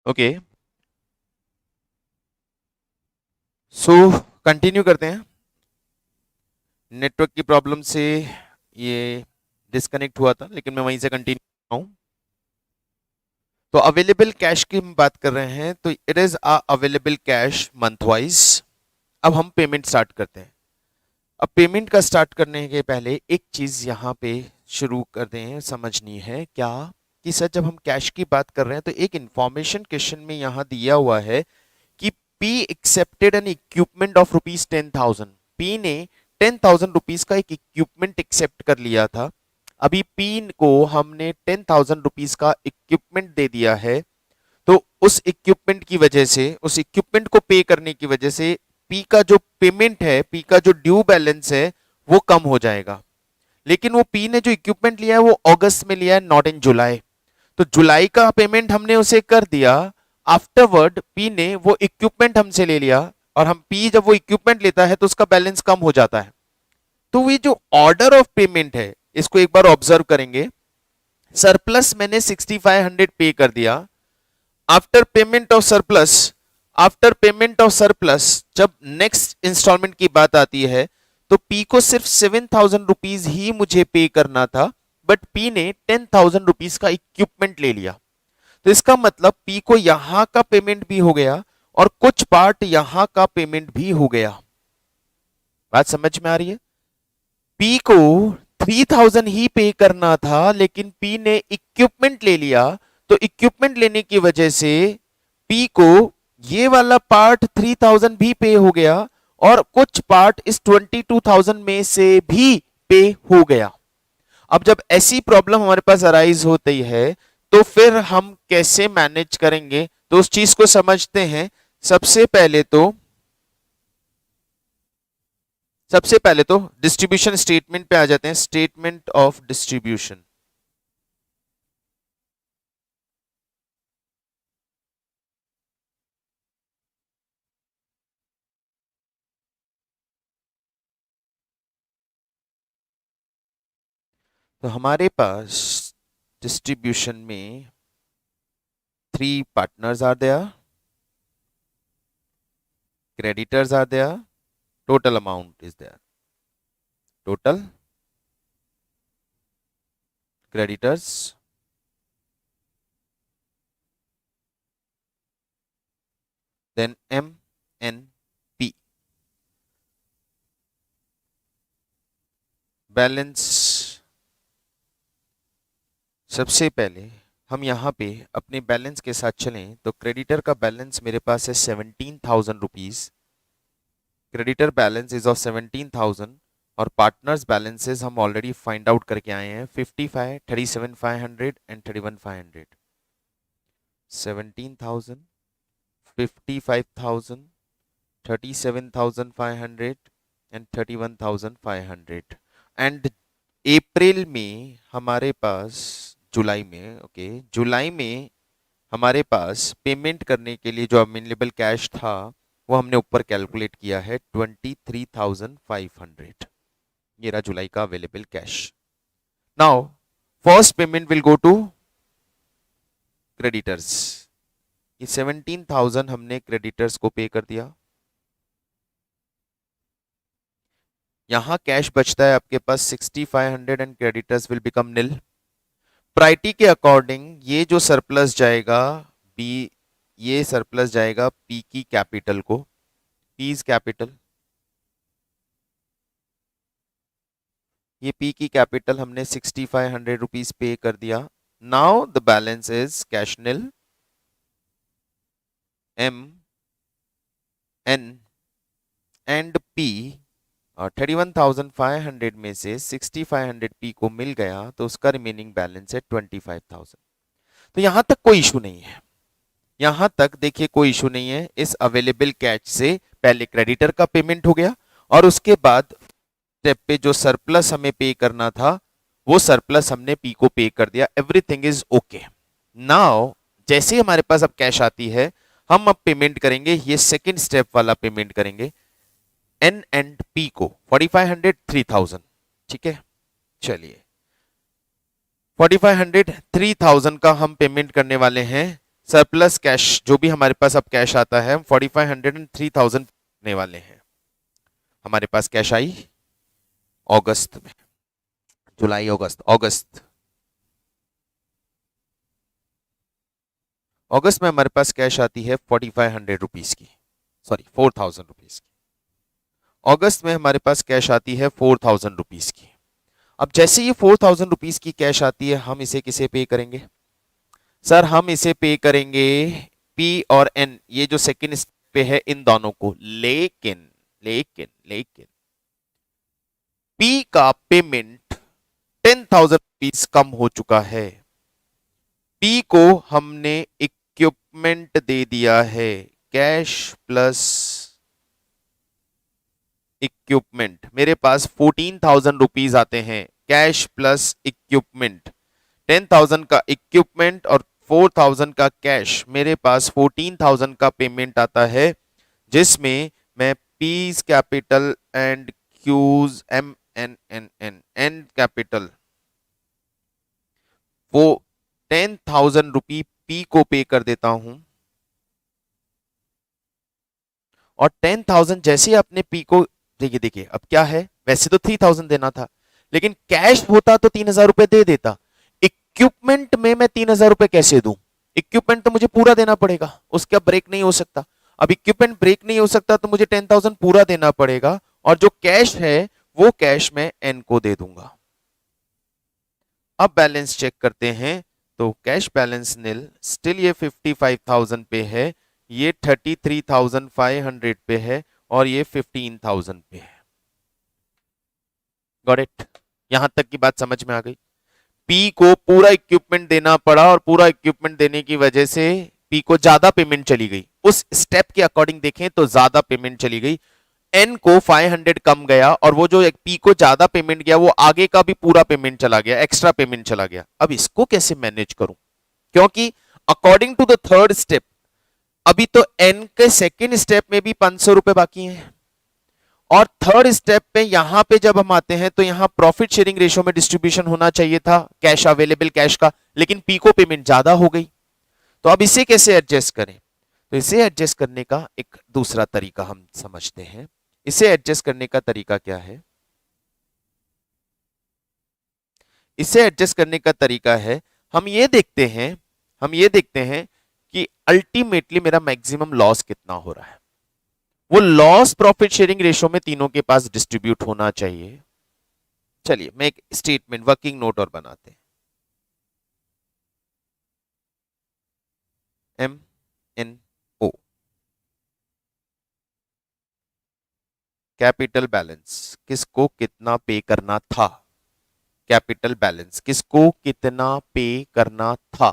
Okay, so continue करते हैं। Network की प्रॉब्लम से ये डिस्कनेक्ट हुआ था, लेकिन मैं वहीं से कंटिन्यू कर रहा हूँ। तो अवेलेबल कैश की हम बात कर रहे हैं, तो it is available cash month wise. अब हम पेमेंट स्टार्ट करते हैं। अब पेमेंट का स्टार्ट करने के पहले एक चीज यहाँ पे शुरू करते हैं, समझनी है क्या कि सर जब हम कैश की बात कर रहे हैं तो एक इंफॉर्मेशन क्वेश्चन में यहाँ दिया हुआ है कि P accepted N equipment of ₹10,000। P ने ₹10,000 का एक इक्विपमेंट एक्सेप्ट कर लिया था। अभी पी को हमने ₹10,000 का इक्विपमेंट दे दिया है, तो उस इक्विपमेंट की वजह से, उस इक्विपमेंट को पे करने की वजह से पी का जो पेमेंट है, पी का जो ड्यू बैलेंस है वो कम हो जाएगा। लेकिन वो पी ने जो इक्विपमेंट लिया है वो अगस्त में लिया है, नॉट इन जुलाई। तो जुलाई का पेमेंट हमने उसे कर दिया। आफ्टरवर्ड पी ने वो इक्विपमेंट हमसे ले लिया, और हम पी जब वो इक्विपमेंट लेता है तो उसका बैलेंस कम हो जाता है। तो ये जो ऑर्डर ऑफ पेमेंट है इसको एक बार ऑब्जर्व करेंगे। सरप्लस मैंने 6500 पे कर दिया। After payment of surplus, after payment of surplus जब नेक्स्ट इंस्टॉलमेंट की बात आती है तो पी को सिर्फ ₹7,000 ही मुझे पे करना था, बट पी ने ₹10,000 का इक्विपमेंट ले लिया। तो इसका मतलब पी को यहां का पेमेंट भी हो गया और कुछ पार्ट यहां का पेमेंट भी हो गया। बात समझ में आ रही है? पी को 3,000 ही पे करना था, लेकिन पी ने इक्विपमेंट ले लिया। तो इक्विपमेंट लेने की वजह से पी को ये वाला पार्ट 3,000 भी पे हो गया, और कुछ पार्ट इस 22,000 में से भी पे हो गया। अब जब ऐसी प्रॉब्लम हमारे पास अराइज होती है तो फिर हम कैसे मैनेज करेंगे, तो उस चीज को समझते हैं। सबसे पहले तो डिस्ट्रीब्यूशन स्टेटमेंट पे आ जाते हैं। Statement of distribution. तो हमारे पास डिस्ट्रीब्यूशन में 3 partners are there, creditors are there, total amount is there. Total creditors, then M N P. Balance. सबसे पहले हम यहाँ पे अपने बैलेंस के साथ चलें तो क्रेडिटर का बैलेंस मेरे पास है ₹17,000। क्रेडिटर बैलेंस इज ऑफ 17,000, और पार्टनर्स बैलेंसेस हम ऑलरेडी फाइंड आउट करके आए हैं 55, 37,500 एंड 31,500। 17,000, 55,000, 37,500 एंड 31,500। एंड अप्रैल में हमारे पास, जुलाई में, ओके, जुलाई में हमारे पास पेमेंट करने के लिए जो अवेलेबल कैश था वो हमने ऊपर कैलकुलेट किया है 23,500। ये रहा जुलाई का available cash. Now first payment will go to creditors. ये 17,000 हमने क्रेडिटर्स को पे कर दिया। यहां कैश बचता है आपके पास 6500 and creditors will become nil. Priority के अकॉर्डिंग ये जो सरप्लस जाएगा बी, ये सरप्लस जाएगा पी की कैपिटल को, पीज कैपिटल। ये पी की कैपिटल हमने ₹6,500 पे कर दिया। Now the balance is cash nil. M N and P, और 31,500 में से 6,500 पी को मिल गया तो उसका रिमेनिंग बैलेंस है 25,000। तो यहां तक कोई इशू नहीं है। यहां तक देखिए कोई इशू नहीं है। इस अवेलेबल कैश से पहले क्रेडिटर का पेमेंट हो गया, और उसके बाद स्टेप पे जो सरप्लस हमें पे करना था वो सरप्लस हमने पी को पे कर दिया। Everything is okay. नाउ जैसे ही हमारे पास अब कैश आती है हम अब पेमेंट करेंगे, ये सेकेंड स्टेप वाला पेमेंट करेंगे। एन एंड पी को 4500, 3000, ठीक है। चलिए 4500, 3000 का हम पेमेंट करने वाले हैं सरप्लस कैश जो भी हमारे पास अब कैश आता है, हम 4500 एंड 3000 करने वाले हैं। हमारे पास कैश आई अगस्त में, जुलाई अगस्त अगस्त अगस्त में हमारे पास कैश आती है 4500 रुपीज की, सॉरी 4000 रुपीज की। अगस्त में हमारे पास कैश आती है 4000 रुपीज की। अब जैसे ये 4000 रुपीज की कैश आती है, हम इसे किसे पे करेंगे? सर हम इसे पे करेंगे पी और एन, ये जो सेकंड स्टेप पे है, इन दोनों को। लेकिन लेकिन लेकिन पी का पेमेंट 10,000 रुपीज कम हो चुका है। पी को हमने इक्विपमेंट दे दिया है, कैश प्लस इक्विपमेंट। मेरे पास 14,000 रुपीज आते हैं, कैश प्लस इक्विपमेंट। 10,000 का इक्विपमेंट और 4,000 का कैश, मेरे पास 14,000 का पेमेंट आता है, जिसमें मैं P's capital and Q's M N N N N capital वो 10,000 रुपी पी को पे कर देता हूं। और 10,000 जैसे अपने पी को, देखिए देखिए अब क्या है, वैसे तो 3,000 देना था, लेकिन कैश होता तो 3,000 रुपए दे देता। इक्विपमेंट में मैं 3,000 रुपए कैसे दूं? इक्विपमेंट तो मुझे पूरा देना पड़ेगा, उसका ब्रेक नहीं हो सकता। अब इक्विपमेंट ब्रेक नहीं हो सकता तो मुझे 10,000 पूरा देना पड़ेगा, और जो कैश है वो कैश मैं एन को दे दूंगा। अब बैलेंस चेक करते हैं, तो कैश बैलेंस नील, स्टिल ये 55,000 पे है, ये 33,500 पे है, और ये 15,000 पे है। Got it? यहां तक की बात समझ में आ गई? पी को पूरा इक्विपमेंट देना पड़ा, और पूरा इक्विपमेंट देने की वजह से पी को ज्यादा पेमेंट चली गई। उस स्टेप के अकॉर्डिंग देखें तो ज्यादा पेमेंट चली गई, एन को 500 कम गया, और वो जो पी को ज्यादा पेमेंट गया वो आगे का भी पूरा पेमेंट चला गया, एक्स्ट्रा पेमेंट चला गया। अब इसको कैसे मैनेज करूं? क्योंकि according to the third step अभी तो एन के सेकेंड स्टेप में भी 500 रुपए बाकी हैं, और थर्ड स्टेप पे यहां पे जब हम आते हैं तो यहां प्रॉफिट शेयरिंग रेशियो में डिस्ट्रीब्यूशन होना चाहिए था कैश अवेलेबल कैश का, लेकिन पी को पेमेंट ज्यादा हो गई। तो अब इसे कैसे एडजस्ट करें? तो इसे एडजस्ट करने का एक दूसरा तरीका हम समझते हैं। इसे एडजस्ट करने का तरीका क्या है? इसे एडजस्ट करने का तरीका है, हम ये देखते हैं कि अल्टीमेटली मेरा मैक्सिमम लॉस कितना हो रहा है। वो लॉस प्रॉफिट शेयरिंग रेशियो में तीनों के पास डिस्ट्रीब्यूट होना चाहिए। चलिए मैं एक स्टेटमेंट वर्किंग नोट और बनाते हैं। M N O capital balance, किसको कितना पे करना था? कैपिटल बैलेंस किसको कितना पे करना था?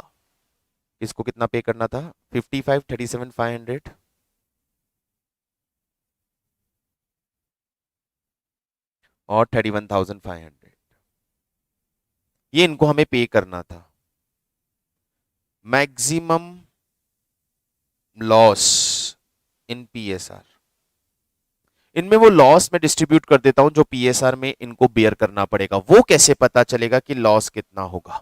किसको कितना पे करना था? 55, 37,500 और 31,500, ये इनको हमें पे करना था। मैक्सिमम लॉस इन पीएसआर, इनमें वो लॉस में डिस्ट्रीब्यूट कर देता हूं जो पीएसआर में इनको बेयर करना पड़ेगा। वो कैसे पता चलेगा कि लॉस कितना होगा?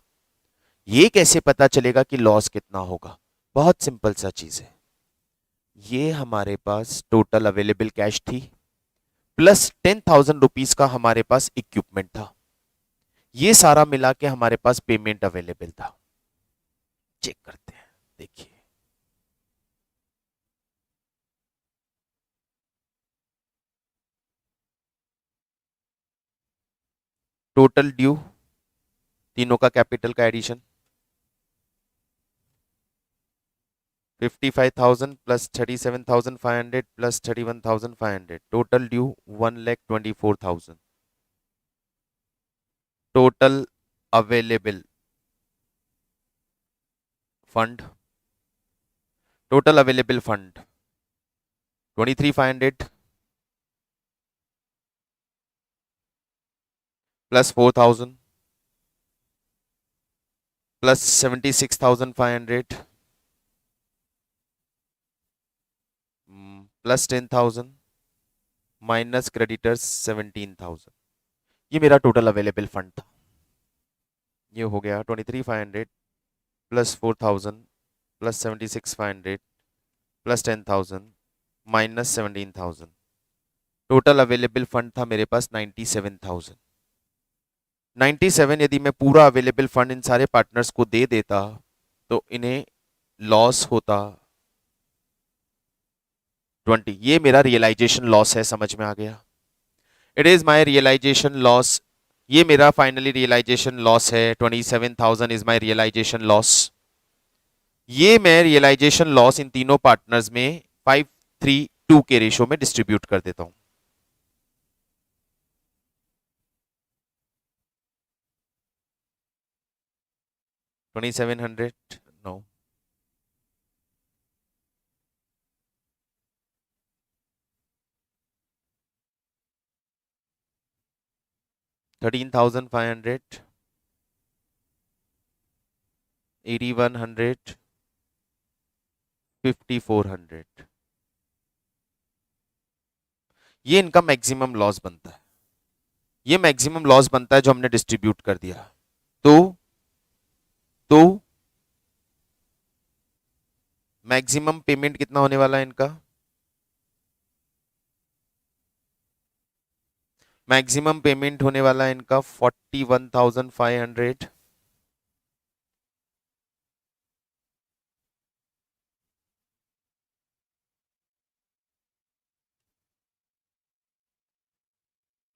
ये कैसे पता चलेगा कि लॉस कितना होगा? बहुत सिंपल सा चीज है, ये हमारे पास टोटल अवेलेबल कैश थी, प्लस 10,000 रुपीज का हमारे पास इक्विपमेंट था, ये सारा मिला के हमारे पास पेमेंट अवेलेबल था। चेक करते हैं, देखिए टोटल ड्यू, तीनों का कैपिटल का addition 55,000 plus 37,500 plus 31,500, total due 1,24,000। Total available fund, total available fund 23,500 plus 4,000 plus 76,500 plus 10,000 minus creditors 17,000, ये मेरा टोटल अवेलेबल फंड था। ये हो गया 23,500 plus 4,000 plus 76,500 plus 10,000 minus 17,000, total available fund था मेरे पास 97,000। 97 यदि मैं पूरा अवेलेबल फंड इन सारे पार्टनर्स को दे देता तो इन्हें लॉस होता 20। ये मेरा रियलाइजेशन लॉस है, समझ में आ गया? It is my realisation loss. ये मेरा फाइनली रियलाइजेशन लॉस है, 27,000 इज माई रियलाइजेशन लॉस। ये मैं रियलाइजेशन लॉस इन तीनों पार्टनर्स में 5-3-2 के रेशो में डिस्ट्रीब्यूट कर देता हूं। $2,700 नो, 13,500, 8,100, 5,400। ये इनका मैक्सिमम लॉस बनता है, ये मैक्सिमम लॉस बनता है जो हमने डिस्ट्रीब्यूट कर दिया। तो मैक्सिमम पेमेंट कितना होने वाला है इनका? मैक्सिमम पेमेंट होने वाला है इनका 41,500।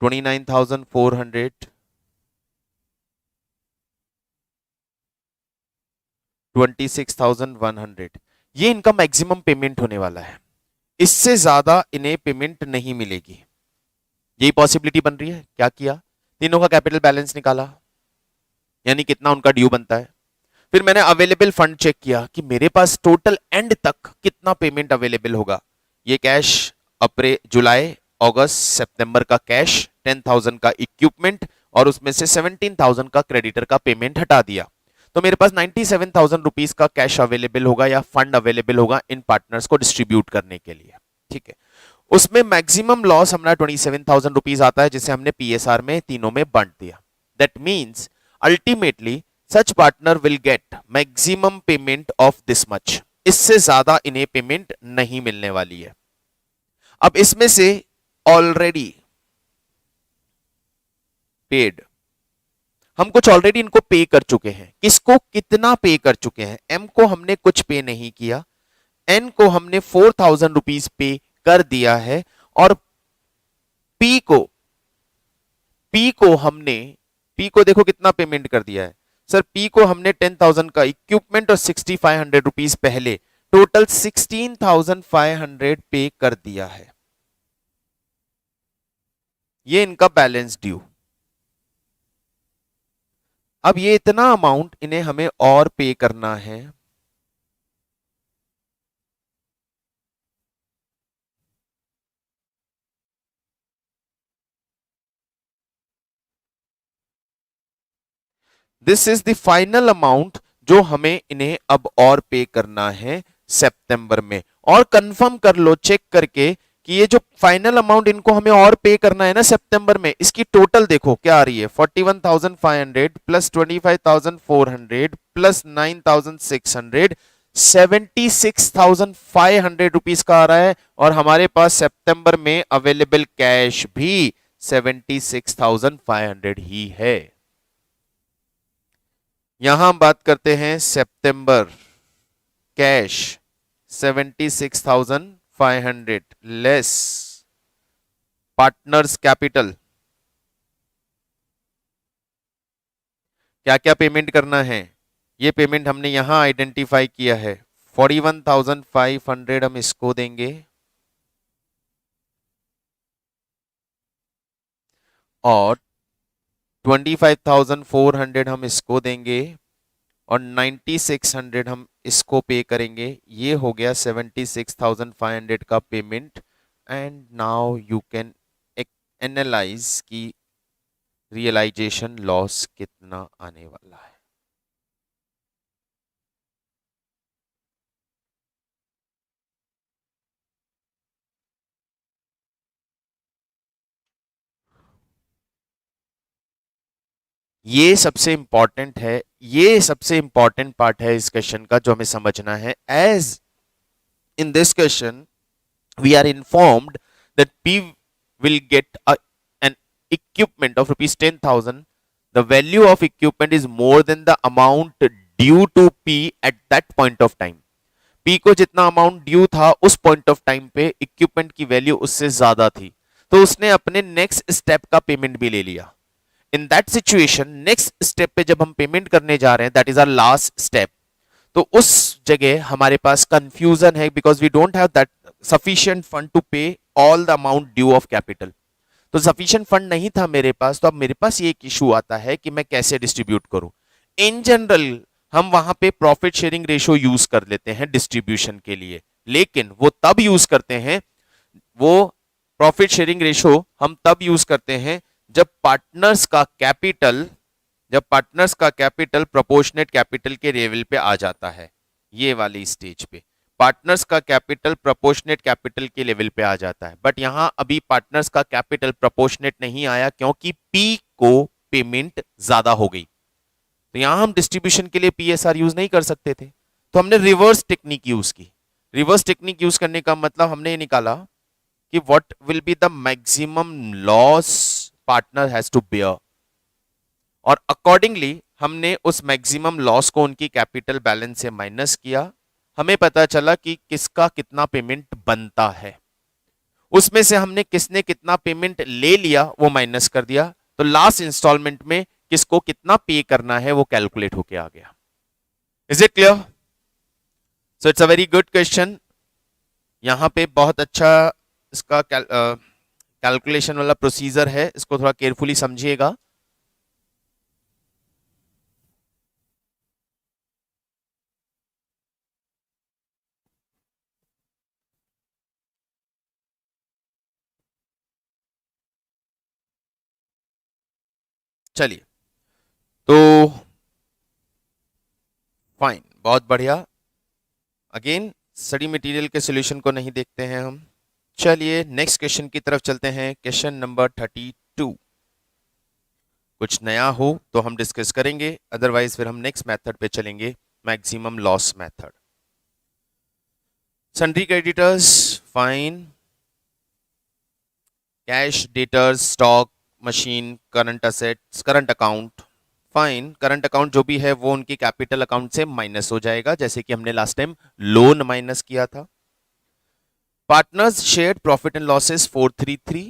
$29,400, 26,100। ये इनका मैक्सिमम पेमेंट होने वाला है, इससे ज्यादा इन्हें पेमेंट नहीं मिलेगी। यही पॉसिबिलिटी बन रही है। क्या किया, तीनों का कैपिटल बैलेंस निकाला, यानी कितना उनका ड्यू बनता है। फिर मैंने अवेलेबल फंड चेक किया कि मेरे पास टोटल एंड तक कितना पेमेंट अवेलेबल होगा। ये कैश अप्रैल, जुलाई, अगस्त, सितंबर का कैश 10,000 का इक्विपमेंट और उसमें से 17,000 का क्रेडिटर का पेमेंट हटा दिया, तो मेरे पास 97,000 रुपीज का कैश अवेलेबल होगा या फंड अवेलेबल होगा इन पार्टनर्स को डिस्ट्रीब्यूट करने के लिए। ठीक है, उसमें मैक्सिमम लॉस हमारा 27,000 रुपीज आता है, जिसे हमने पीएसआर में तीनों में बांट दिया। That means ultimately such partner will get maximum payment of this much, इससे ज्यादा इन्हें पेमेंट नहीं मिलने वाली है। अब इसमें से ऑलरेडी पेड, हम कुछ ऑलरेडी इनको पे कर चुके हैं। किसको कितना पे कर चुके हैं? एम को हमने कुछ पे नहीं किया, एन को हमने 4,000 रुपीज पे कर दिया है, और पी को हमने, पी को देखो कितना पेमेंट कर दिया है सर। पी को हमने 10,000 का इक्विपमेंट और 6,500 रुपीज पहले, टोटल 16,500 पे कर दिया है। ये इनका बैलेंस ड्यू। अब ये इतना अमाउंट इन्हें हमें और पे करना है। This is the final amount जो हमें इन्हें अब और पे करना है सितंबर में। और कंफर्म कर लो चेक करके कि ये जो फाइनल अमाउंट इनको हमें और पे करना है ना सितंबर में, इसकी टोटल देखो क्या आ रही है। 41,500 प्लस 25,400 प्लस 9,600, 76,500 रुपीज का आ रहा है। और हमारे पास सितंबर में अवेलेबल कैश भी 76,500 ही है। यहां हम बात करते हैं सितंबर कैश 76,500 लेस पार्टनर्स कैपिटल। क्या क्या पेमेंट करना है, ये पेमेंट हमने यहां आइडेंटिफाई किया है। 41,500 हम इसको देंगे, और 25,400 हम इसको देंगे, और 9,600 हम इसको पे करेंगे। ये हो गया 76,500 का payment. And now you can analyse की रियलाइजेशन लॉस कितना आने वाला है। ये सबसे इंपॉर्टेंट है, ये सबसे इंपॉर्टेंट पार्ट है इस क्वेश्चन का जो हमें समझना है। As in this question we are informed that P will get an equipment of rupees 10,000. The value of equipment is more than the amount due to P at that point of time. P को जितना amount due था उस point of time पे equipment की value उससे ज्यादा थी, तो उसने अपने नेक्स्ट स्टेप का पेमेंट भी ले लिया। In that situation next step पे जब हम पेमेंट करने जा रहे हैं, that is our last step, तो उस जगह हमारे पास कंफ्यूजन है because we don't have that sufficient fund to pay all the amount due of capital. तो सफिशिएंट फंड नहीं था मेरे पास, तो अब मेरे पास ये एक इशू आता है कि मैं कैसे डिस्ट्रीब्यूट करूं। इन जनरल हम वहां पे प्रॉफिट शेयरिंग रेशियो यूज कर लेते हैं डिस्ट्रीब्यूशन के लिए, लेकिन वो तब यूज करते हैं, वो प्रॉफिट शेयरिंग रेशियो हम तब यूज करते हैं जब पार्टनर्स का कैपिटल, जब पार्टनर्स का कैपिटल प्रोपोर्शनेट कैपिटल के लेवल पे आ जाता है। ये वाली स्टेज पे पार्टनर्स का कैपिटल प्रोपोर्शनेट कैपिटल के लेवल पे आ जाता है, बट यहां अभी पार्टनर्स का कैपिटल प्रोपोर्शनेट नहीं आया क्योंकि पी को पेमेंट ज्यादा हो गई। तो यहां हम डिस्ट्रीब्यूशन के लिए पीएसआर यूज नहीं कर सकते थे, तो हमने रिवर्स टेक्निक यूज की। रिवर्स टेक्निक यूज करने का मतलब हमने ये निकाला कि what will be the maximum loss partner has to bear, और अकॉर्डिंगली हमने उस मैक्सिमम लॉस को उनकी कैपिटल बैलेंस से माइनस किया। हमें पता चला कि किसका कितना पेमेंट बनता है, उसमें से हमने किसने कितना पेमेंट ले लिया वो माइनस कर दिया, तो लास्ट इंस्टॉलमेंट में किसको कितना पे करना है वो कैलकुलेट होके आ गया। Is it clear? So it's a very good question. यहां पे बहुत अच्छा इसका कैलकुलेशन वाला प्रोसीजर है, इसको थोड़ा केयरफुली समझिएगा। चलिए, तो फाइन, बहुत बढ़िया। अगेन स्टडी मटेरियल के सॉल्यूशन को नहीं देखते हैं हम। चलिए नेक्स्ट क्वेश्चन की तरफ चलते हैं, क्वेश्चन नंबर 32। कुछ नया हो तो हम डिस्कस करेंगे, अदरवाइज फिर हम नेक्स्ट मेथड पे चलेंगे, maximum loss method. Sundry creditors fine, cash debtors stock machine current assets current account fine. Current account जो भी है वो उनकी कैपिटल अकाउंट से माइनस हो जाएगा, जैसे कि हमने लास्ट टाइम लोन माइनस किया था। Partners shared profit and losses 433।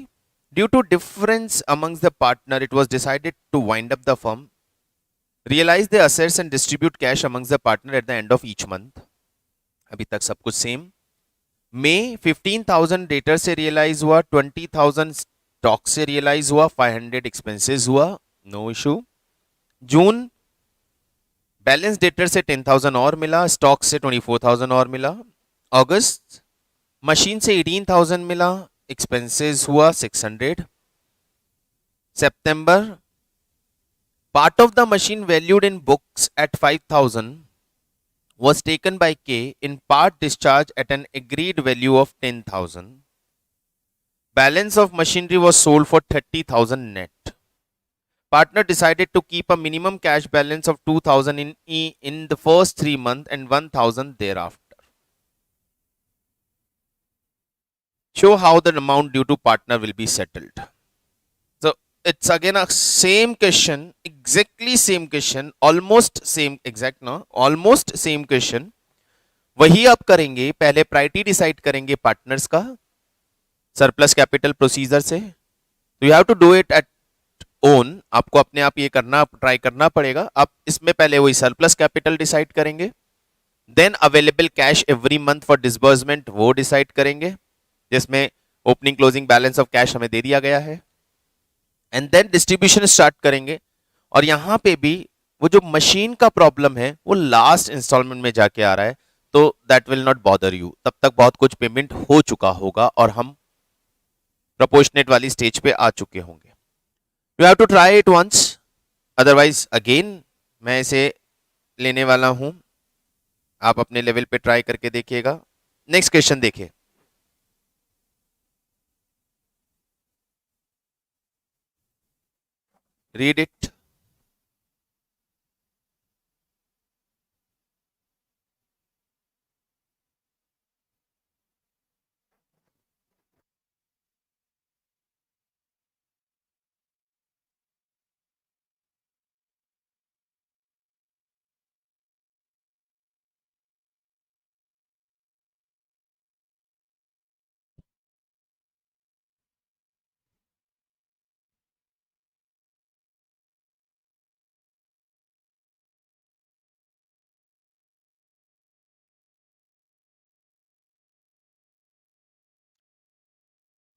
Due to difference amongst the partner it was decided to wind up the firm, realise the assets and distribute cash amongst the partner at the end of each month. अभी तक सब कुछ same. मई 15,000 debtor से realise हुआ, 20,000 stock से realise हुआ, 500 expenses हुआ, नो इशू। जून बैलेंस डेटर से 10,000 और मिला, स्टॉक से 24,000 और मिला। अगस्त मशीन से 18,000 मिला, एक्सपेंसेस हुआ 600। September part of the machine valued in books at 5,000 was taken by K in part discharge at an agreed value of 10,000. Balance of machinery was sold for 30,000 net. Partner decided to keep a minimum cash balance of 2,000 in the first 3 months and 1,000 thereafter. Show how the amount due to partner will be settled. So it's again a same question, exactly same question, almost same exact no, almost same question. वही आप करेंगे, पहले priority decide करेंगे partners का surplus capital procedure से। तो you have to do it at own, आपको अपने आप ये करना ट्राई करना पड़ेगा। आप इसमें पहले वही सरप्लस कैपिटल डिसाइड करेंगे, then available cash every month for disbursement वो डिसाइड करेंगे, जिसमें opening closing balance of cash हमें दे दिया गया है, एंड देन डिस्ट्रीब्यूशन स्टार्ट करेंगे। और यहां पे भी वो जो मशीन का प्रॉब्लम है वो लास्ट इंस्टॉलमेंट में जाके आ रहा है, तो that will not bother you, तब तक बहुत कुछ पेमेंट हो चुका होगा और हम प्रोपोर्शनेट वाली स्टेज पे आ चुके होंगे। You have to try it once, otherwise again मैं इसे लेने वाला हूं, आप अपने लेवल पे ट्राई करके देखिएगा। नेक्स्ट क्वेश्चन देखिए, रीड इट।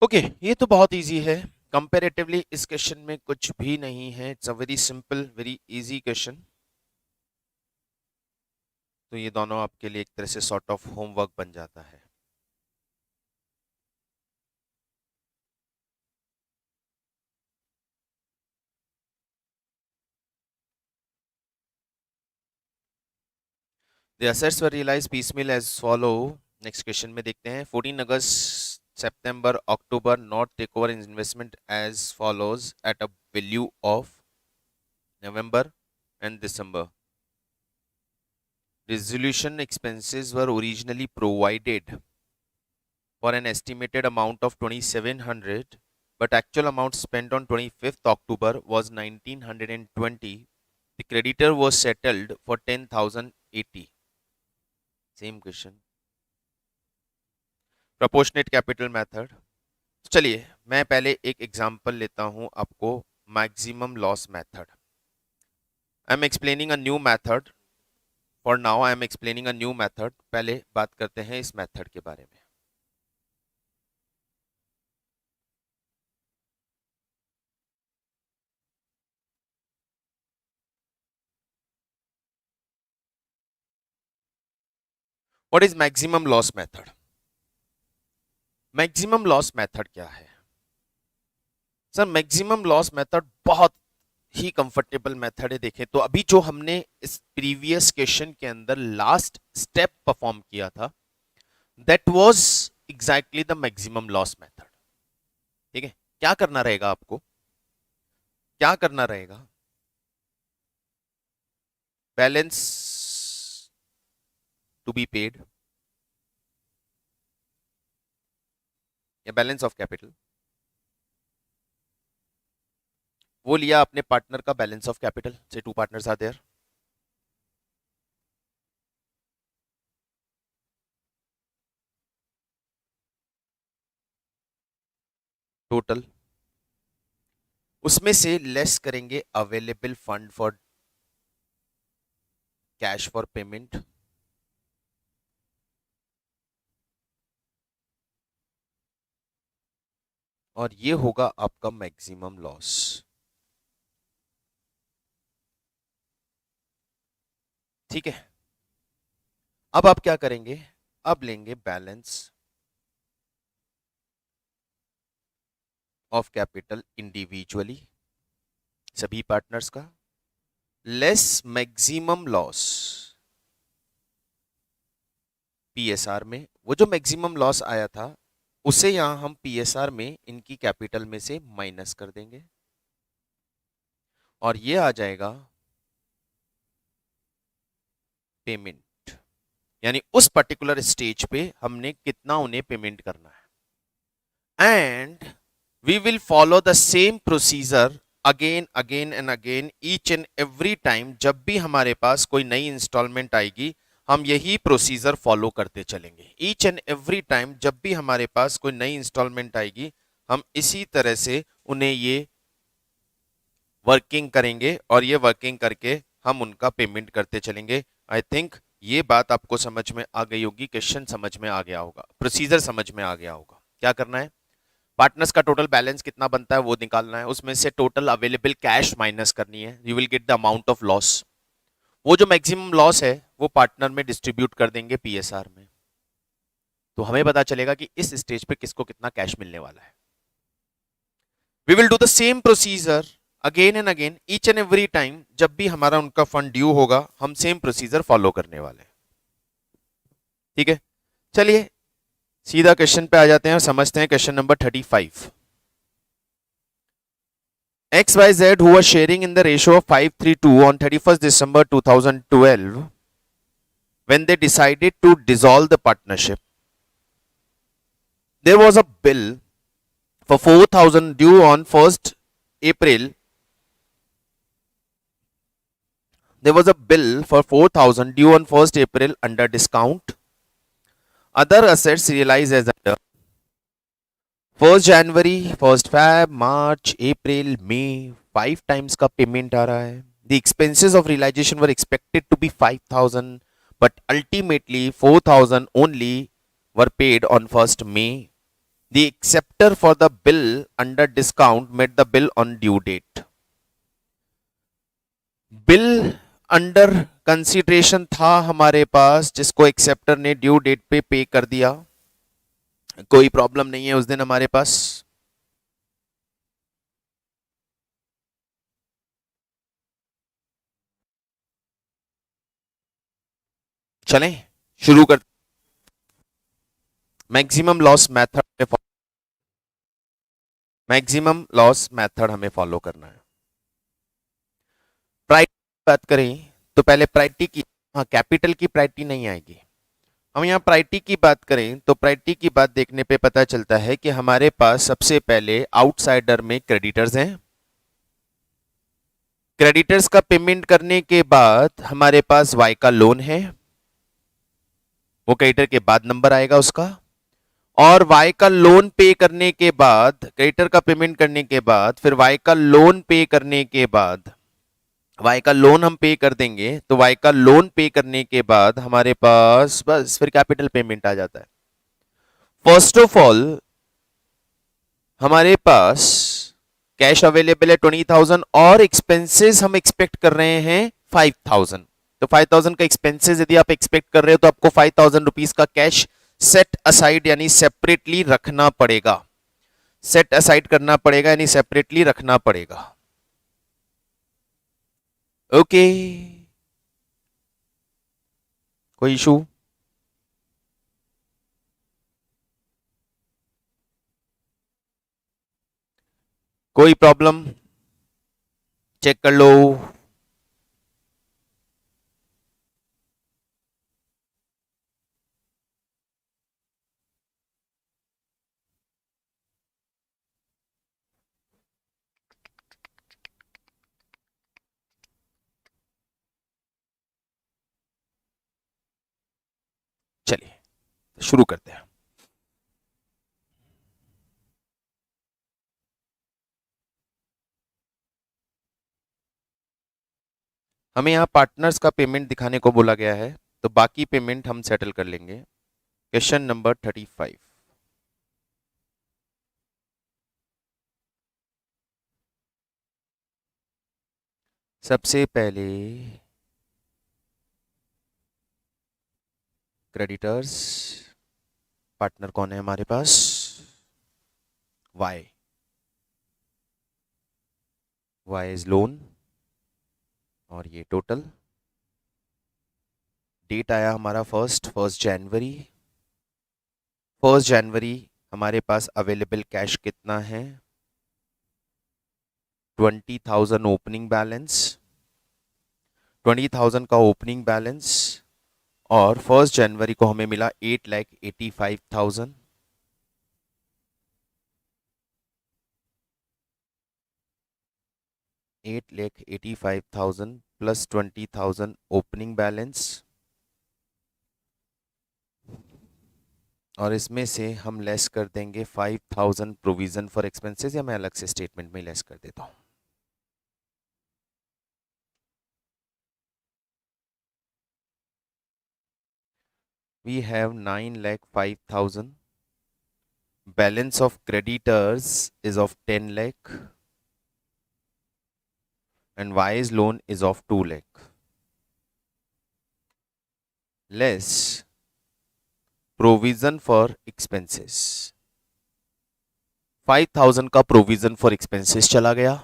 ओके ये तो बहुत इजी है कंपैरेटिवली, इस क्वेश्चन में कुछ भी नहीं है, it's a very simple very easy question. तो ये दोनों आपके लिए एक तरह से सॉर्ट ऑफ होमवर्क बन जाता है। The assets were realized piecemeal as follow। Next question में देखते हैं 14 August September October not take over investment as follows at a value of November and December. Resolution expenses were originally provided for an estimated amount of 2700, but actual amount spent on 25th October was 1920। The creditor was settled for 10,080। Same question। Proportionate capital method। चलिए मैं पहले एक example लेता हूं आपको, maximum loss method. I am explaining a new method for now, I am explaining a new method. पहले बात करते हैं इस मेथड के बारे में। What is maximum loss method? Maximum loss method क्या है सर? मैक्सिमम लॉस मेथड बहुत ही कंफर्टेबल मेथड है। देखें तो अभी जो हमने इस प्रीवियस क्वेश्चन के अंदर लास्ट स्टेप परफॉर्म किया था, that was exactly the maximum loss method. ठीक है, क्या करना रहेगा आपको, क्या करना रहेगा? बैलेंस टू बी पेड या बैलेंस ऑफ कैपिटल, वो लिया अपने पार्टनर का बैलेंस ऑफ कैपिटल से, two partners are there, total, उसमें से लेस करेंगे available fund for cash for payment, और ये होगा आपका मैक्सिमम लॉस। ठीक है, अब आप क्या करेंगे? अब लेंगे बैलेंस ऑफ कैपिटल इंडिविजुअली सभी पार्टनर्स का, लेस मैक्सिमम लॉस पीएसआर में। वो जो मैक्सिमम लॉस आया था उसे यहां हम पीएसआर में इनकी कैपिटल में से माइनस कर देंगे, और ये आ जाएगा पेमेंट, यानी उस पर्टिकुलर स्टेज पे हमने कितना उन्हें पेमेंट करना है। And we will follow the same procedure again again and again, each and every time. जब भी हमारे पास कोई नई इंस्टॉलमेंट आएगी हम यही प्रोसीजर फॉलो करते चलेंगे। ईच एंड एवरी टाइम जब भी हमारे पास कोई नई इंस्टॉलमेंट आएगी हम इसी तरह से उन्हें ये वर्किंग करेंगे, और ये वर्किंग करके हम उनका पेमेंट करते चलेंगे। आई थिंक ये बात आपको समझ में आ गई होगी, क्वेश्चन समझ में आ गया होगा, प्रोसीजर समझ में आ गया होगा। क्या करना है? पार्टनर्स का टोटल बैलेंस कितना बनता है वो निकालना है, उसमें से टोटल अवेलेबल कैश माइनस करनी है, you will get the amount of loss. वो जो मैक्सिमम लॉस है वो पार्टनर में डिस्ट्रीब्यूट कर देंगे पीएसआर में, तो हमें पता चलेगा कि इस स्टेज पे किसको कितना कैश मिलने वाला है। We will do the same procedure again and again, each and every time जब भी हमारा उनका फंड ड्यू होगा हम सेम प्रोसीजर फॉलो करने वाले हैं। ठीक है, चलिए सीधा क्वेश्चन पे आ जाते हैं और समझते हैं question number 35। XYZ who was sharing in the ratio of 5:3:2 on 31st December 2012, when they decided to dissolve the partnership, there was a bill for 4,000 due on 1st April. There was a bill for 4,000 due on 1st April under discount. Other assets realized as under 1st January, 1st Feb, March, April, May, 5 times का payment आ रहा है। The expenses of realization were expected to be 5,000, but ultimately 4,000 only were paid on 1st May. The acceptor for the bill under discount met the bill on due date. Bill under consideration था हमारे पास, जिसको acceptor ने due date पे कर दिया, कोई problem नहीं है उस दिन हमारे पास। चलें शुरू कर। Maximum loss method, maximum loss method हमें फॉलो करना है। प्राइटी की बात करें तो पहले प्राइटी की, हाँ कैपिटल की प्राइटी नहीं आएगी। हम यहाँ प्राइटी की बात करें तो प्राइटी की बात देखने पे पता चलता है कि हमारे पास सबसे पहले आउटसाइडर में क्रेडिटर्स हैं। क्रेडिटर्स का पेमेंट करने के बाद हमारे पास वाई का लोन है, वो क्रेडिटर के बाद नंबर आएगा उसका। और वाई का लोन पे करने के बाद, क्रेडिटर का पेमेंट करने के बाद, फिर वाई का लोन पे करने के बाद, वाई का लोन हम पे कर देंगे तो वाई का लोन पे करने के बाद हमारे पास बस फिर कैपिटल पेमेंट आ जाता है। फर्स्ट ऑफ ऑल हमारे पास कैश अवेलेबल है 20,000 और एक्सपेंसेस हम एक्सपेक्ट कर रहे हैं 5,000। तो 5,000 का एक्सपेंसेस यदि आप एक्सपेक्ट कर रहे हो तो आपको 5,000 रुपीज का कैश सेट असाइड यानी सेपरेटली रखना पड़ेगा, सेट असाइड करना पड़ेगा यानी सेपरेटली रखना पड़ेगा। ओके कोई इशू? कोई प्रॉब्लम? चेक कर लो। चलिए शुरू करते हैं। हमें यहाँ पार्टनर्स का पेमेंट दिखाने को बोला गया है, तो बाकी पेमेंट हम सेटल कर लेंगे। Question number 35। सबसे पहले क्रेडिटर्स, पार्टनर कौन है हमारे पास? वाई, वाई इज लोन और ये टोटल। डेट आया हमारा फर्स्ट जनवरी। 1 जनवरी हमारे पास अवेलेबल कैश कितना है? 20,000 ओपनिंग बैलेंस, 20,000 का ओपनिंग बैलेंस। और 1 जनवरी को हमें मिला 8,85,000। 8,85,000 प्लस 20,000 ओपनिंग बैलेंस, और इसमें से हम लेस कर देंगे 5,000 प्रोविजन फॉर एक्सपेंसेस, या मैं अलग से स्टेटमेंट में लेस कर देता हूं। We have 9,05,000. Balance of creditors is of 10 lakh and Y's loan is of 2 lakh. Less provision for expenses. 5,000 का provision for expenses चला गया।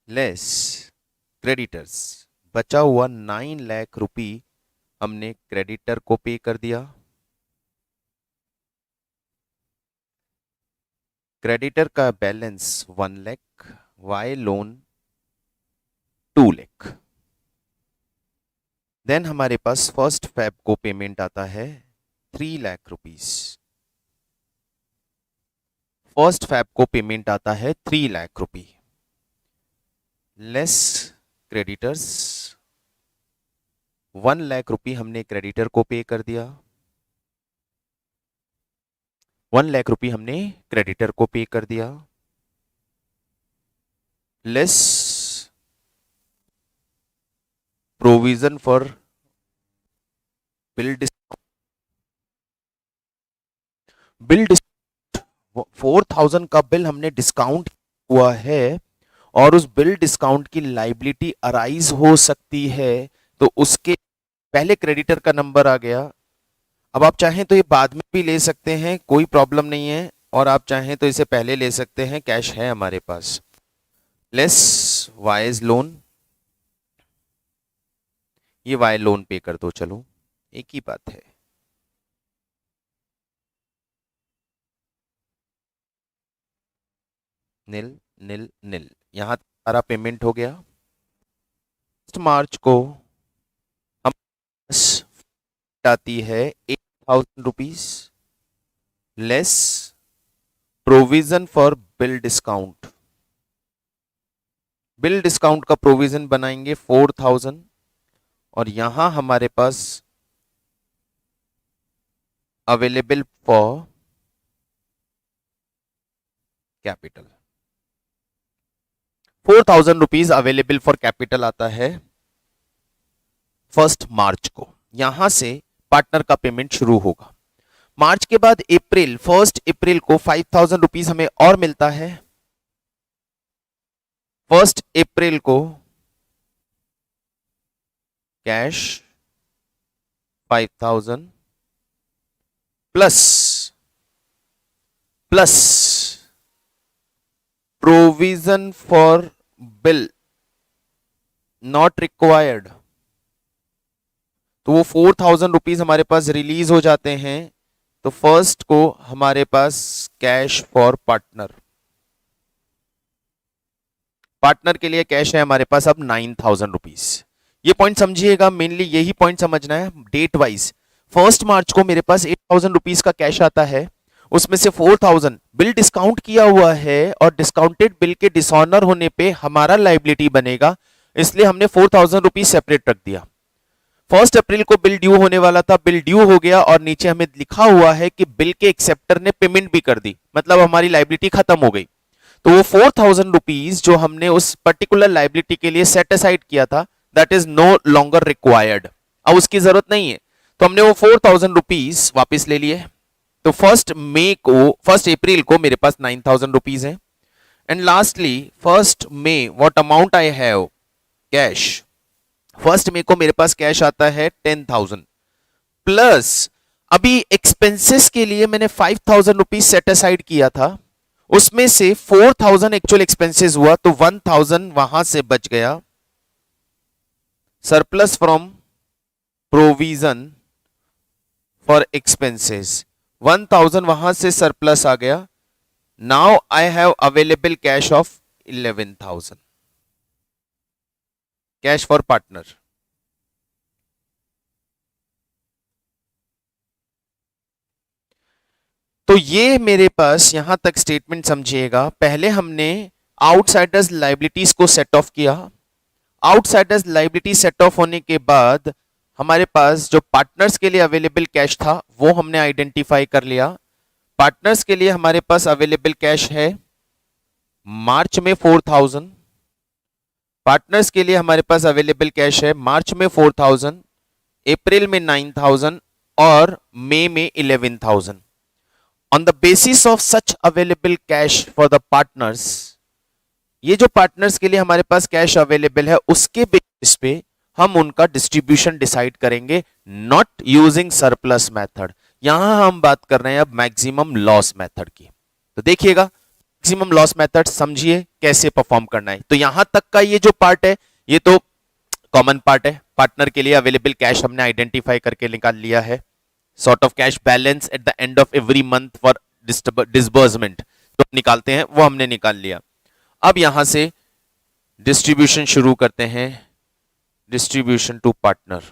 लेस क्रेडिटर्स, बचा हुआ 9 लाख रुपी हमने क्रेडिटर को पे कर दिया। क्रेडिटर का balance 1 lakh, Y loan 2 lakh. Then हमारे पास 1 फेब को पेमेंट आता है 3 लाख रुपीस। 1 फेब को पेमेंट आता है 3 lakh rupee. Less creditors, 1 lakh rupee हमने क्रेडिटर को पे कर दिया। 1 लाख रुपी हमने क्रेडिटर को पे कर दिया। Less provision for bill bill 4,000 का बिल हमने डिस्काउंट हुआ है और उस बिल डिस्काउंट की लाइबिलिटी अराइज हो सकती है, तो उसके पहले क्रेडिटर का नंबर आ गया। अब आप चाहें तो ये बाद में भी ले सकते हैं, कोई प्रॉब्लम नहीं है, और आप चाहें तो इसे पहले ले सकते हैं, कैश है हमारे पास। लेस वाइज लोन, ये वाई लोन पे कर दो, चलो एक ही बात है। निल निल निल, यहां सारा पेमेंट हो गया। मार्च को हम आती है 8,000 rupees less provision for bill discount. Bill discount का प्रोविजन बनाएंगे 4,000, और यहां हमारे पास available for capital 4,000 rupees available for capital आता है 1 मार्च को। यहां से पार्टनर का पेमेंट शुरू होगा। मार्च के बाद अप्रैल, 1 अप्रैल को 5,000 रुपीज हमें और मिलता है। 1 अप्रैल को cash 5,000 plus plus provision for bill not required, तो वो 4,000 रुपीज हमारे पास रिलीज हो जाते हैं। तो फर्स्ट को हमारे पास कैश फॉर पार्टनर, पार्टनर के लिए कैश है हमारे पास अब 9,000 रुपीज। ये पॉइंट समझिएगा, मेनली यही पॉइंट समझना है डेट वाइज। 1 मार्च को मेरे पास 8,000 रुपीज का कैश आता है, उसमें से 4,000 बिल डिस्काउंट किया हुआ है, और डिस्काउंटेड बिल के डिसऑनर होने पे हमारा लाइबिलिटी बनेगा, इसलिए हमने 4,000 रुपीज सेपरेट रख दिया। 1 अप्रैल को बिल ड्यू होने वाला था, बिल ड्यू हो गया, और नीचे हमें लिखा हुआ है कि बिल के एक्सेप्टर ने पेमेंट भी कर दी, मतलब हमारी लाइबिलिटी खत्म हो गई। तो वो 4,000 रुपीज जो हमने उस पर्टिकुलर लाइबिलिटी के लिए सेट असाइड किया था, that is no longer required, अब उसकी जरूरत नहीं है। तो हमने वो 4,000 रुपीज वापिस ले लिए। तो 1 अप्रैल को मेरे पास 9,000 रुपीज है। And lastly 1 May what amount I have cash, 1 मई को मेरे पास कैश आता है 10,000 प्लस अभी एक्सपेंसेस के लिए मैंने 5,000 रुपीज सेट असाइड किया था, उसमें से 4,000 एक्चुअल एक्सपेंसेस हुआ, तो 1,000 वहां से बच गया। Surplus from provision for expenses 1,000 वहां से सरप्लस आ गया। Now I have available cash of 11,000 cash for partner. तो ये मेरे पास यहां तक स्टेटमेंट समझिएगा। पहले हमने आउटसाइडर्स लाइबिलिटीज को सेट ऑफ किया। आउटसाइडर्स लाइबिलिटी सेट ऑफ होने के बाद हमारे पास जो पार्टनर्स के लिए अवेलेबल कैश था वो हमने आइडेंटिफाई कर लिया। पार्टनर्स के लिए हमारे पास अवेलेबल कैश है मार्च में 4,000, पार्टनर्स के लिए हमारे पास अवेलेबल कैश है मार्च में 4,000, अप्रैल में 9,000 और मई में 11,000। On the basis of such available cash for the partners, ये जो पार्टनर्स के लिए हमारे पास कैश अवेलेबल है उसके बेसिस पे हम उनका डिस्ट्रीब्यूशन डिसाइड करेंगे, नॉट यूजिंग सरप्लस मेथड। यहां हम बात कर रहे हैं अब मैक्सिमम लॉस मेथड की। तो देखिएगा मैक्सिमम लॉस मेथड समझिए कैसे परफॉर्म करना है। तो यहां तक का ये जो पार्ट है ये तो कॉमन पार्ट है। पार्टनर के लिए अवेलेबल कैश हमने आइडेंटिफाई करके निकाल लिया है। Sort of cash balance eight the end of every month for disbursement तो निकालते हैं, वो हमने निकाल लिया। अब यहां से डिस्ट्रीब्यूशन शुरू करते हैं, डिस्ट्रीब्यूशन टू पार्टनर।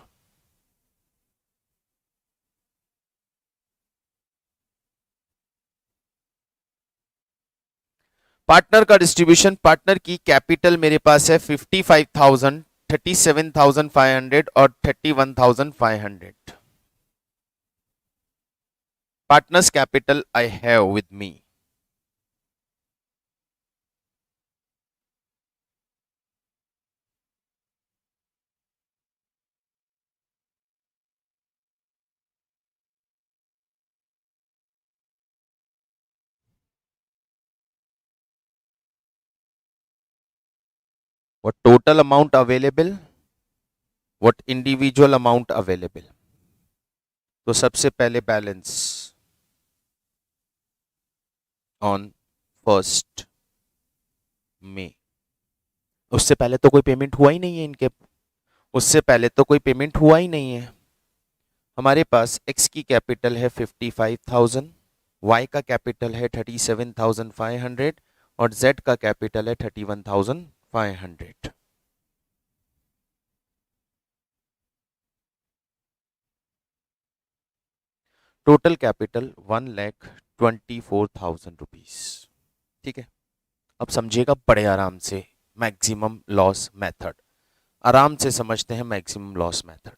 पार्टनर का डिस्ट्रीब्यूशन, पार्टनर की कैपिटल मेरे पास है 55,000, 37,500 और 31,500। Partners capital I have with me. what total amount available, what individual amount available. तो सबसे पहले बैलेंस ऑन 1 मई, उससे पहले तो कोई पेमेंट हुआ ही नहीं है इनके, उससे पहले तो कोई पेमेंट हुआ ही नहीं है। हमारे पास x की कैपिटल है 55,000, y का कैपिटल है 37,500 और z का कैपिटल है 31,500। Total capital 1,24,000 rupees. ठीक है, अब समझिएगा बड़े आराम से मैक्सिमम लॉस मेथड, आराम से समझते हैं मैक्सिमम लॉस मेथड।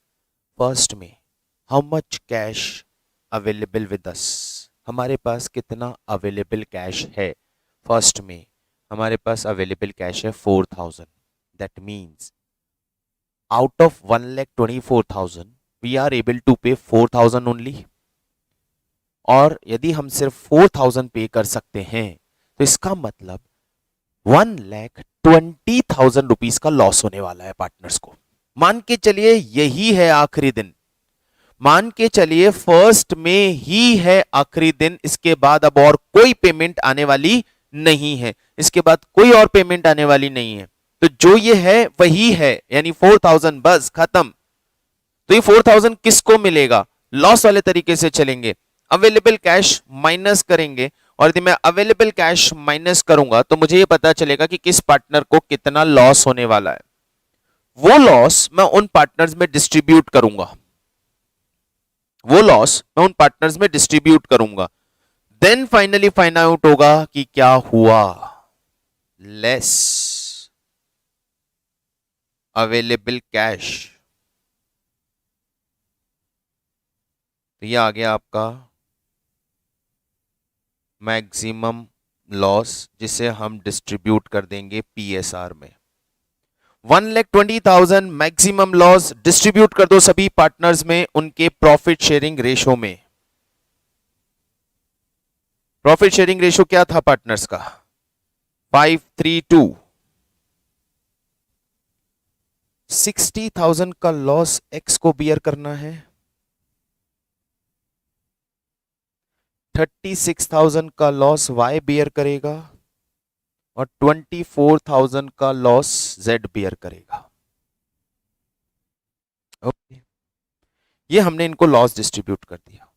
फर्स्ट में how much cash available with us, हमारे पास कितना अवेलेबल कैश है। फर्स्ट में हमारे पास अवेलेबल कैश है 4,000, that means out of 1,24,000 we are able to pay 4,000 only. और यदि हम सिर्फ 4,000 पे कर सकते हैं तो इसका मतलब 1,20,000 रुपीज का लॉस होने वाला है पार्टनर्स को। मान के चलिए यही है आखिरी दिन, मान के चलिए फर्स्ट में ही है आखिरी दिन, इसके बाद अब और कोई पेमेंट आने वाली नहीं है, इसके बाद कोई और पेमेंट आने वाली नहीं है। तो जो ये है वही है, यानी 4,000 बस खत्म। तो ये 4,000 किसको मिलेगा, लॉस वाले तरीके से चलेंगे, अवेलेबल कैश माइनस करेंगे और यदि मैं अवेलेबल कैश माइनस करूंगा तो मुझे ये पता चलेगा कि किस पार्टनर को कितना लॉस होने वाला है। वो लॉस मैं उन पार्टनर्स में डिस्ट्रीब्यूट करूंगा, वो लॉस मैं उन पार्टनर्स में डिस्ट्रीब्यूट करूंगा। देन फाइनली फाइंड आउट होगा कि क्या हुआ, लेस अवेलेबल कैश। तो ये आ गया आपका मैक्सिमम लॉस, जिसे हम डिस्ट्रीब्यूट कर देंगे पीएसआर में। 1,20,000 मैक्सिमम लॉस डिस्ट्रीब्यूट कर दो सभी पार्टनर्स में उनके प्रॉफिट शेयरिंग रेशो में। प्रॉफिट शेयरिंग रेशो क्या था पार्टनर्स का, 5:3:2। 60,000 का लॉस एक्स को बियर करना है, 36,000 का लॉस वाई बियर करेगा और 24,000 का लॉस जेड बियर करेगा। ओके, ये हमने इनको लॉस डिस्ट्रीब्यूट कर दिया।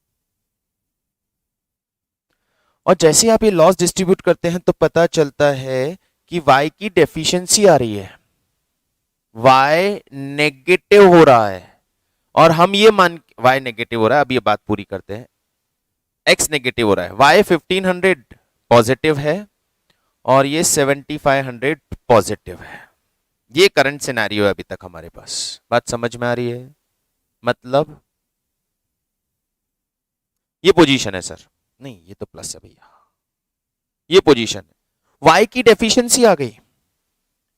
और जैसे आप ये लॉस डिस्ट्रीब्यूट करते हैं तो पता चलता है कि y की डेफिशिएंसी आ रही है, y नेगेटिव हो रहा है। और हम ये मान, y नेगेटिव हो रहा है, अब ये बात पूरी करते हैं, x नेगेटिव हो रहा है, y 1500 पॉजिटिव है और ये 7500 पॉजिटिव है। ये करंट सिनेरियो है अभी तक हमारे पास, बात समझ में आ रही है। मतलब ये पोजीशन है सर, नहीं ये तो प्लस है भैया, ये पोजीशन है, y की डेफिशिएंसी आ गई,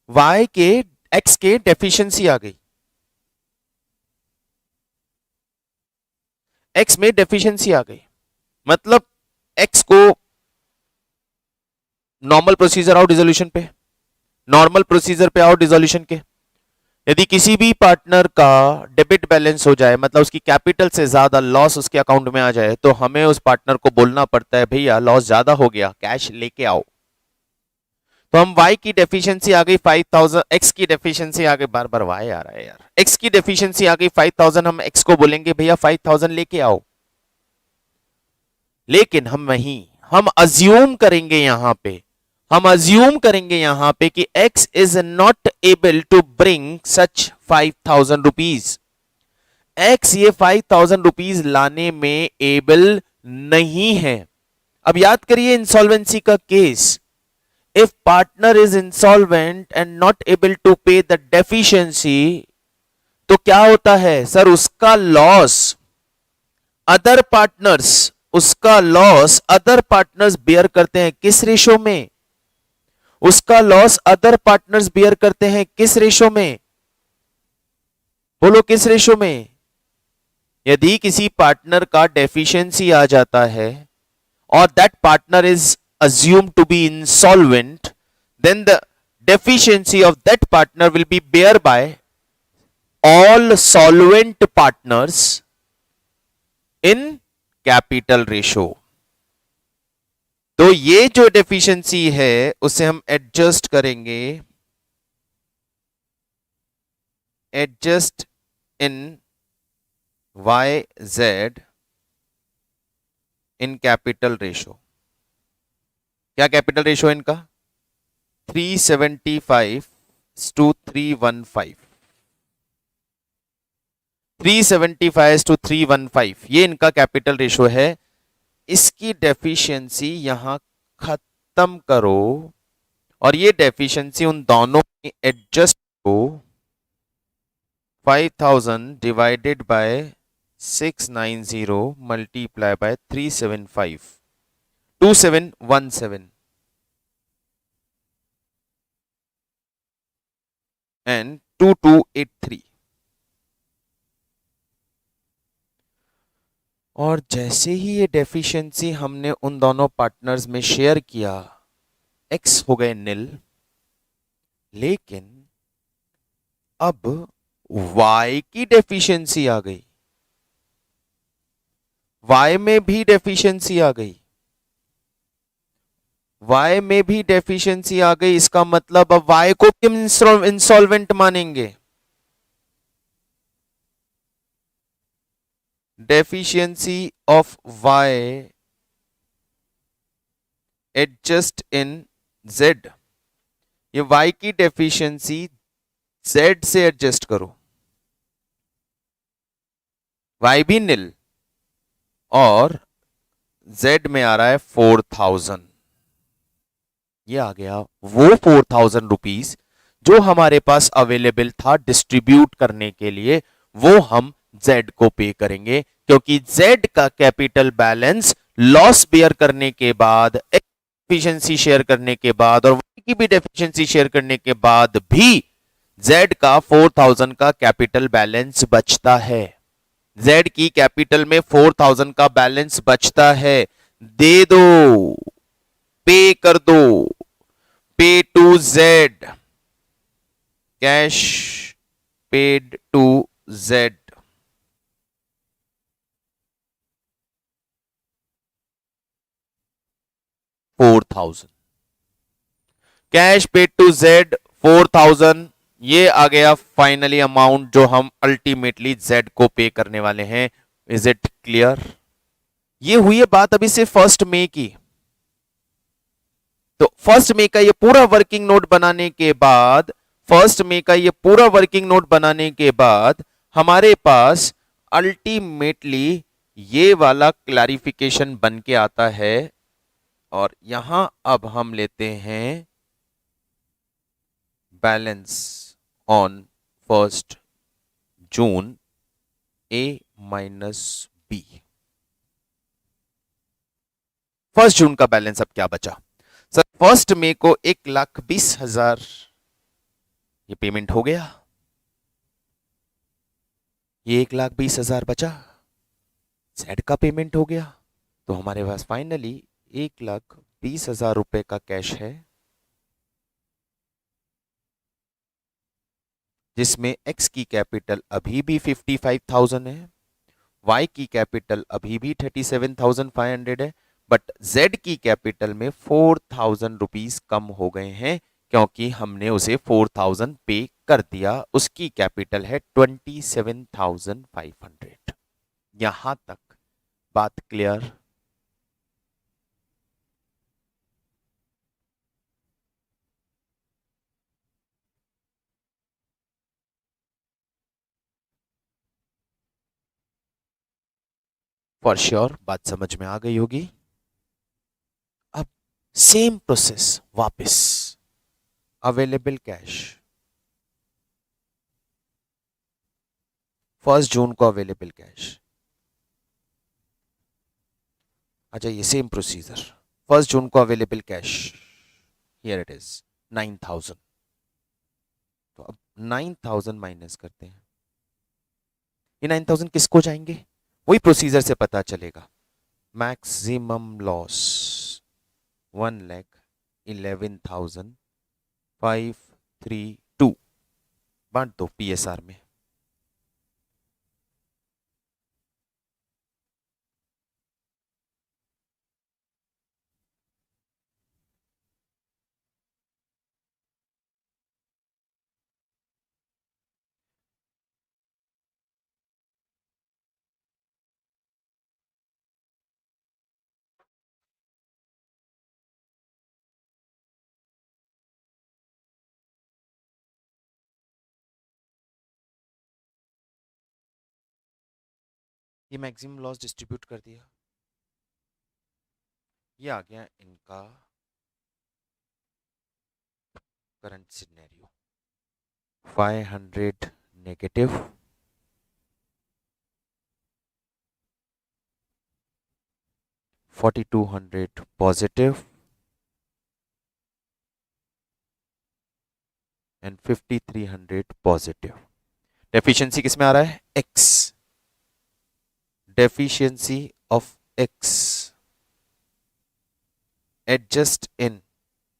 y के x के डेफिशिएंसी आ गई, x में डेफिशिएंसी आ गई। मतलब x को नॉर्मल प्रोसीजर आओ डिसोल्यूशन पे, नॉर्मल प्रोसीजर पे आओ डिसोल्यूशन के। यदि किसी भी पार्टनर का डेबिट बैलेंस हो जाए, मतलब उसकी कैपिटल से ज्यादा लॉस उसके अकाउंट में आ जाए, तो हमें उस पार्टनर को बोलना पड़ता है भैया लॉस ज्यादा हो गया, कैश लेके आओ। तो हम y की डेफिशिएंसी आ गई 5,000, x की डेफिशिएंसी आ गई, बार बार y आ रहा है यार, x की डेफिशिएंसी आ गई 5,000, हम x को बोलेंगे भैया 5,000 लेके आओ। लेकिन हम अज्यूम करेंगे यहां पे, हम अज्यूम करेंगे यहां पे कि x is not able to bring such 5,000 rupees, x ये 5,000 रुपीज लाने में एबल नहीं है। अब याद करिए इंसॉल्वेंसी का case, if partner is insolvent and not able to pay the deficiency, तो क्या होता है सर, उसका लॉस अदर पार्टनर्स, उसका लॉस अदर पार्टनर्स बियर करते हैं किस रेशो में, उसका लॉस अदर पार्टनर्स बियर करते हैं किस रेशो में, बोलो किस रेशो में। यदि किसी पार्टनर का डेफिशिएंसी आ जाता है और that partner is assumed to be insolvent, then the deficiency of that partner will be bear by all solvent partners in capital ratio. तो ये जो डेफिशिएंसी है उसे हम एडजस्ट करेंगे, adjust in Y Z in capital ratio. क्या capital ratio इनका? 375:315. 375:315 ये इनका कैपिटल रेशो है. इसकी डेफिशिएंसी यहां खत्म करो और ये डेफिशिएंसी उन दोनों में एडजस्ट करो. 5000 divided by 690 multiply by 375, 2717 and 2283. और जैसे ही ये डेफिशिएंसी हमने उन दोनों पार्टनर्स में शेयर किया, एक्स हो गए नील. लेकिन अब वाई की डेफिशिएंसी आ गई, वाई में भी डेफिशिएंसी आ गई, वाई में भी डेफिशिएंसी आ गई. इसका मतलब अब वाई को किम इंसॉल्वेंट मानेंगे? Deficiency of Y adjust in Z. ये वाई की डेफिशिएंसी जेड से एडजस्ट करो. वाई भी नील और जेड में आ रहा है 4000. ये आ गया वो 4000 रुपीज जो हमारे पास अवेलेबल था डिस्ट्रीब्यूट करने के लिए, वो हम जेड को पे करेंगे. क्योंकि जेड का कैपिटल बैलेंस लॉस बेयर करने के बाद, एफिशिएंसी शेयर करने के बाद और वाई की भी डेफिशिएंसी शेयर करने के बाद भी जेड का 4000 का कैपिटल बैलेंस बचता है. जेड की कैपिटल में 4000 का बैलेंस बचता है. दे दो, पे कर दो. Pay to Z, cash paid to Z. $4000 cash paid to Z 4000. ये आ गया फाइनली अमाउंट जो हम अल्टीमेटली जेड को पे करने वाले हैं. Is it clear? ये हुई है बात अभी से 1 मई की. तो 1 मई का ये पूरा वर्किंग नोट बनाने के बाद, 1 मई का ये पूरा वर्किंग नोट बनाने के बाद हमारे पास अल्टीमेटली ये वाला क्लैरिफिकेशन बन के आता है. और यहां अब हम लेते हैं balance on 1 June A minus B. 1 जून का बैलेंस अब क्या बचा? सर 1 मई को 1,20,000 ये पेमेंट हो गया. ये 1,20,000 बचा, जेड का पेमेंट हो गया. तो हमारे पास फाइनली 1,20,000 रुपए का कैश है, जिसमें एक्स की कैपिटल अभी भी 55,000 है, वाई की कैपिटल अभी भी 37,500 है, बट जेड की कैपिटल में 4,000 रुपीज कम हो गए हैं क्योंकि हमने उसे 4,000 पे कर दिया. उसकी कैपिटल है 27,500. यहां तक बात क्लियर? फॉर श्योर बात समझ में आ गई होगी. अब सेम प्रोसेस वापस. अवेलेबल कैश 1 जून को अवेलेबल कैश. अच्छा ये सेम प्रोसीजर. 1 जून को available cash, here it is 9,000. तो अब 9,000 माइनस करते हैं. ये 9,000 किसको जाएंगे? वही प्रोसीजर से पता चलेगा. मैक्सिमम लॉस 1,11,000 532 बांट दो PSR में। ये मैक्सिमम लॉस डिस्ट्रीब्यूट कर दिया, ये आ गया इनका current scenario. 500 negative, 4200 positive and 5300 positive. Deficiency किस में आ रहा है? X. Deficiency of X adjust in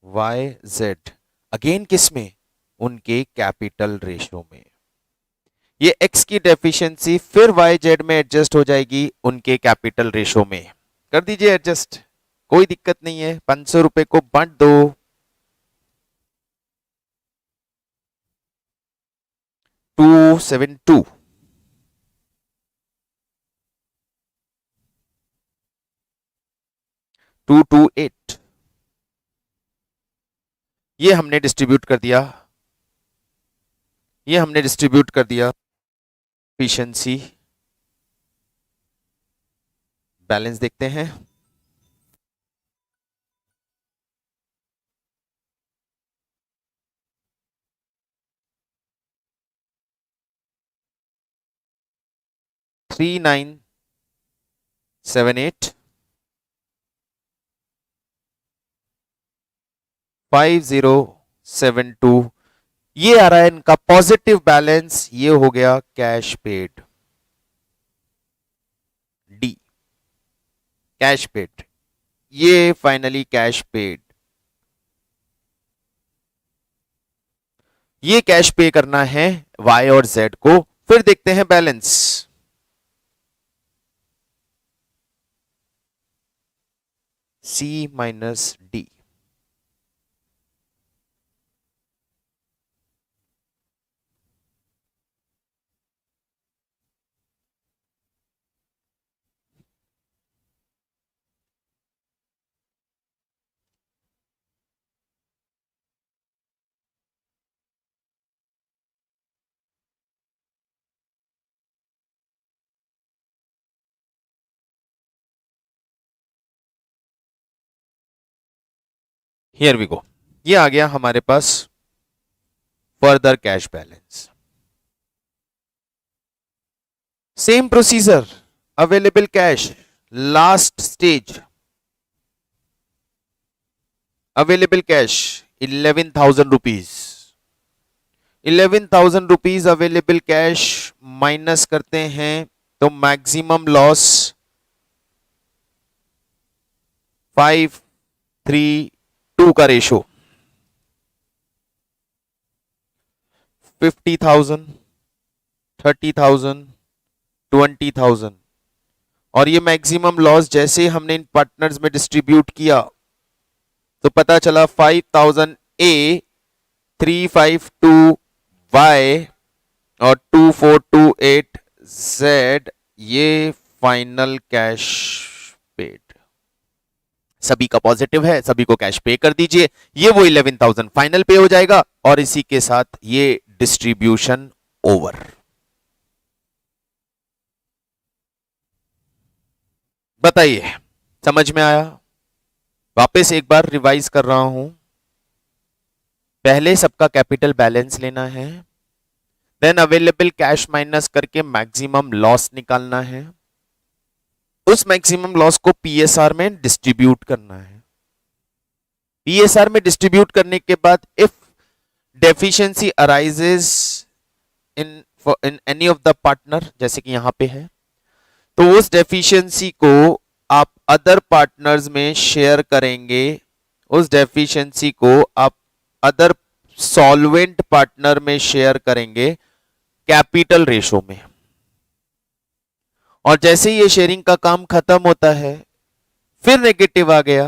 Y Z, again किस में? उनके कैपिटल रेशो में। ये एक्स की डेफिशिएंसी फिर वाई जेड में एडजस्ट हो जाएगी उनके कैपिटल रेशो में। कर दीजिए एडजस्ट, कोई दिक्कत नहीं है। 500 रुपए को बांट दो। 272 228 ये हमने डिस्ट्रीब्यूट कर दिया, ये हमने डिस्ट्रीब्यूट कर दिया एफिशिएंसी। बैलेंस देखते हैं। थ्री 978 5072 ये आ रहा है इनका पॉजिटिव बैलेंस। ये हो गया cash paid, D cash paid. ये फाइनली कैश पेड, ये कैश पे करना है वाई और जेड को। फिर देखते हैं balance. C minus D, here we go. ये आ गया हमारे पास further cash balance. Same procedure, available cash last stage. Available cash 11,000 rupees. 11,000 rupees available cash minus करते हैं तो मैक्सिमम लॉस 532 का रेशो 50,000, 30,000, 20,000। और ये मैक्सिमम लॉस जैसे हमने इन पार्टनर्स में डिस्ट्रीब्यूट किया तो पता चला 5,000 ए, 352 वाई और 2428 जेड। ये फाइनल कैश पेड सभी का पॉजिटिव है, सभी को कैश पे कर दीजिए। ये वो 11,000 फाइनल पे हो जाएगा और इसी के साथ ये डिस्ट्रीब्यूशन ओवर। बताइए समझ में आया? वापस एक बार रिवाइज कर रहा हूं। पहले सबका कैपिटल बैलेंस लेना है, देन अवेलेबल कैश माइनस करके मैक्सिमम लॉस निकालना है, उस मैक्सिमम लॉस को पीएसआर में डिस्ट्रीब्यूट करना है। पीएसआर में डिस्ट्रीब्यूट करने के बाद if deficiency arises in any of the partner, जैसे कि यहां पे है, तो उस डेफिशिएंसी को आप अदर पार्टनर्स में शेयर करेंगे। उस डेफिशिएंसी को आप अदर सॉल्वेंट पार्टनर में शेयर करेंगे कैपिटल रेशो में, और जैसे ही ये शेयरिंग का काम खत्म होता है फिर नेगेटिव आ गया,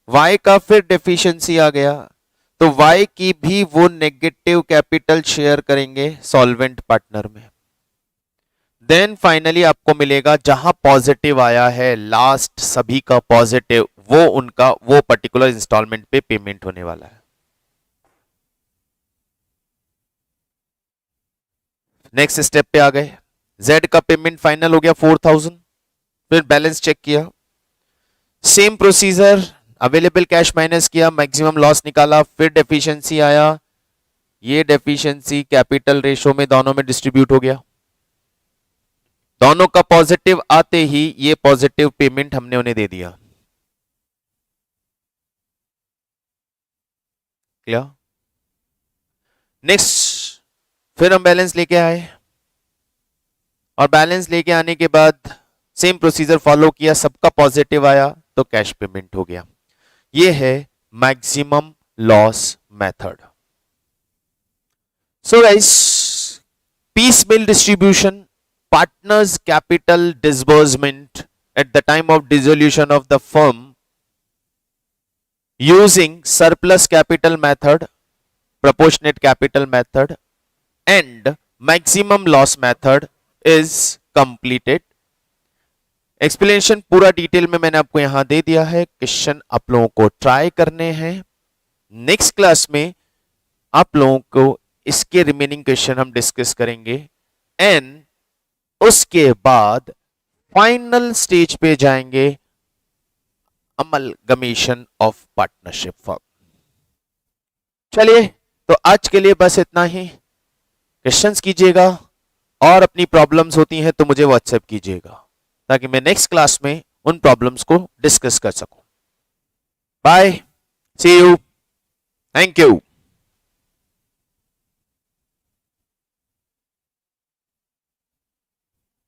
y का फिर डेफिशिएंसी आ गया, तो y की भी वो नेगेटिव कैपिटल शेयर करेंगे सॉल्वेंट पार्टनर में। देन फाइनली आपको मिलेगा जहां पॉजिटिव आया है लास्ट सभी का पॉजिटिव, वो उनका वो पर्टिकुलर इंस्टॉलमेंट पे पेमेंट होने वाला है। नेक्स्ट स्टेप पे आ गए, Z का पेमेंट फाइनल हो गया 4000, फिर बैलेंस चेक किया, same procedure, available cash minus किया, मैक्सिमम लॉस निकाला, फिर डेफिशिएंसी आया, ये डेफिशिएंसी कैपिटल रेशो में दोनों में डिस्ट्रीब्यूट हो गया, दोनों का पॉजिटिव आते ही ये पॉजिटिव पेमेंट हमने उन्हें दे दिया। क्लियर? नेक्स्ट फिर हम बैलेंस लेके आए, और बैलेंस लेके आने के बाद सेम प्रोसीजर फॉलो किया, सबका पॉजिटिव आया तो कैश पेमेंट हो गया। ये है maximum loss method. So guys, piecemeal distribution, partners capital disbursement at the time of dissolution of the firm using surplus capital method, proportionate capital method and maximum loss method is completed। Explanation पूरा detail में मैंने आपको यहां दे दिया है, question आप लोगों को ट्राई करने हैं। नेक्स्ट क्लास में आप लोगों को इसके रिमेनिंग क्वेश्चन हम डिस्कस करेंगे, एंड उसके बाद फाइनल स्टेज पे जाएंगे, अमलगमेशन ऑफ पार्टनरशिप फॉर्म। चलिए, तो आज के लिए बस इतना ही। क्वेश्चंस कीजिएगा, और अपनी प्रॉब्लम्स होती हैं तो मुझे व्हाट्सएप कीजिएगा, ताकि मैं नेक्स्ट क्लास में उन प्रॉब्लम्स को डिस्कस कर सकूं। Bye, see you, thank you.